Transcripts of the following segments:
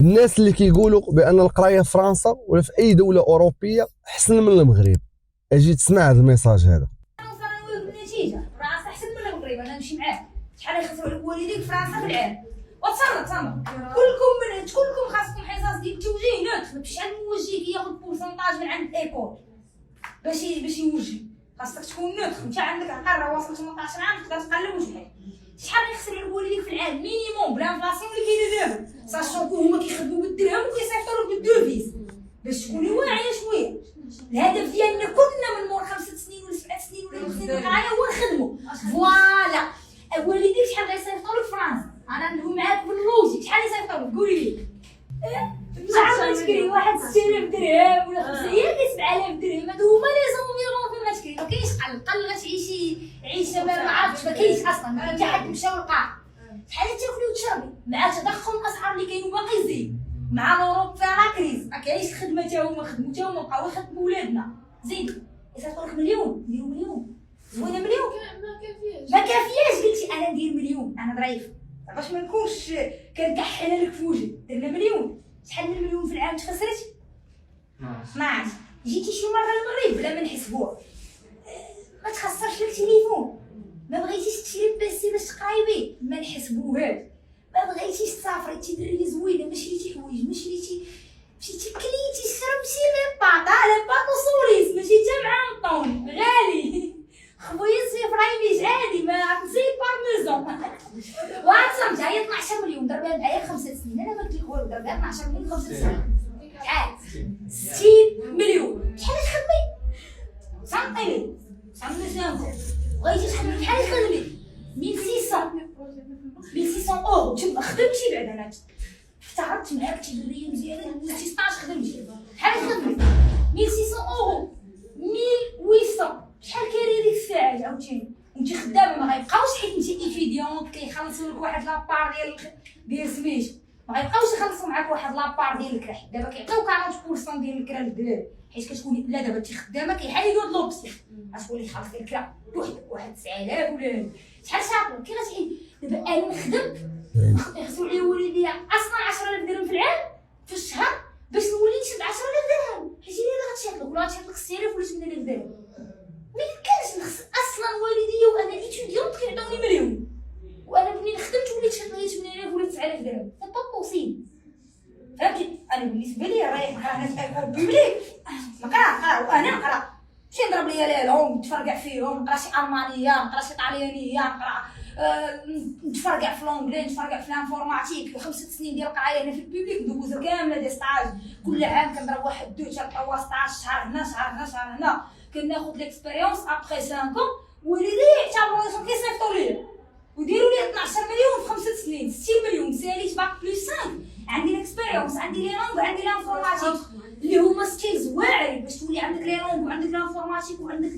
الناس اللي كيقولوا بان القرايه في فرنسا ولا في اي دوله اوروبيه احسن من المغرب، اجي تسمع هذا الميساج هذا. النتيجه فرنسا احسن من المغرب، انا نمشي معاك. شحال يخسروا عليك والديك فرنسا في العام؟ وتصرف كلكم خاصكم حصص ديال التوجيه نوتر. ماشي شحال موجه كياخذ بورسونتاج من عند الايكول باش يوجه. خاصك تكون نوتر. انت عندك عقار واصل 18 عام تقدر تقلب وجهك. شحال يخسر على والديك في العام مينيموم بالانفلاسيون اللي كاينه دابا؟ ساشون كو هما كيخدموا بالدرهم وكيصيفطوا لك بالدوفيز باش تكوني واعيه شويه. الهدف ديالنا كلنا من مور 5 سنين ولا 7 سنين ولا 8 سنين القرايه هو نخدموا. فوالا والديك شحال غيصيفطوا لك فرنسا؟ انا ندوي معاك باللوجيك. شحال يصيفطوا لك؟ قولي لي. شحال تشكري؟ واحد 6000 درهم ولا 5 هي 7000 درهم. هادو هما لي زونفيرون فين ما تشكري. ما كاينش قل غتعيشي عيشه ما عرفتش ما كاينش اصلا. حتى حد مشى للقاع. شحال تاكلي وتشربي مع تضخم الاسعار اللي كاين وباقي يزيد مع الاوروب فيها لا كريز. ما كاينش الخدمه تا هما خدموا تا هما بقاو يخدموا ولادنا. زيدوا يصيفطوا لك مليون. نديروا مليون زوينه. مليون ما كافياش. قلتي انا ندير مليون انا ظريف باش ما نكونش كنكحل لك في وجهي. درنا مليون. شحال من المليون في العام تخسرتي؟ 12. جيتي شي مره للمغرب بلا ما نحسبوها ما تخسرش لك تليفون. ما بغيتيش تشري بيسي باش تقراي بيه ما نحسبوهاش. ما بغيتيش تسافري تدري زوينه ما شريتي حوايج ما شريتي مشيتي كليتي شربتي لي باطا على باطو سوليس ماشي تا مع طون غالي. خويا سي فرايميش عادي ما عرفتي بارميزون وعرفتي هي 12 مليون ضربها معايا 5 سنين. انا ما قلت لك والو ضربها 12 مليون 5 سنين شحال 60 مليون. شحال تخدمي؟ سنطيني بغيتي شحال تخدمي؟ 1600 اورو. تما خدمتي بعد انا افترضت معاك تدريه مزيانه 16 خدمتي. شحال تخدمي؟ 1600 اورو 1800. شحال كاينه ديك الساعه عاوتاني وانت خدامه؟ ما غيبقاوش حيت انت ايتيديونط كيخلصوا لك واحد لابار ديال سميتو. ما غيبقاوش يخلصوا معاك واحد لابار ديال الكراح. دابا كيعطيوك 40% ديال الكرا للدراري حيت كتكوني لا دابا انت خدامه كيحيدوا هاد لوبسيون غتولي خالص الكرا بوحدك واحد 9000 ولا شحال شاطر. كي غتعين دابا انا نخدم يخسروا عليا والديا اصلا 10000 درهم في العام في الشهر باش نولي نشد 10000 درهم حيت هي اللي غتشد لك ولا غتشد لك 6000 ولا 8000 درهم. ما يمكنش نخص اصلا والديا وانا ايتيديونط كيعطوني مليون وانا منين خدمت وليت شاد ليا 8000 ولا 9000 درهم. سي با بوسيبل. فهمتي؟ انا بالنسبه لي رايح نقرا ناس ايكول بوبليك نقرا وانا نقرا ماشي نضرب ليا ليلهم نتفرقع فيهم نقرا شي المانيه نقرا شي طاليانيه نقرا نتفرقع في لونجلي نتفرقع في الانفورماتيك. 5 سنين ديال القرايه انا في البوبليك ندوز كامله دي ستاج كل عام كنضرب واحد 2 حتى 3 ستاج شهر هنا شهر هنا شهر هنا كناخذ ليكسبيريونس ابخي 5 ans وليدي يعتبروا كيصيفطوا ليا وديروا لي 12 مليون في 5 سنين 60 مليون ساليت باك بلس 5. عندي الاكسبيريونس عندي لي لونغ عندي لانفورماتيك اللي هما سكيلز واعرين باش تولي عندك لي لونغ وعندك لانفورماتيك وعندك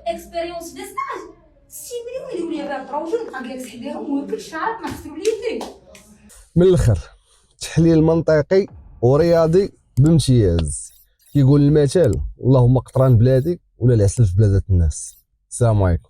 اكسبيريونس في ستاج. 60 مليون يديروا لي بها بروجي نبقى نجلس حداهم وكل شهر نخسروا لي الدين. من الاخر تحليل منطقي ورياضي بامتياز. كيقول المثال اللهم قطران بلادي ولا العسل في بلادات الناس. السلام عليكم.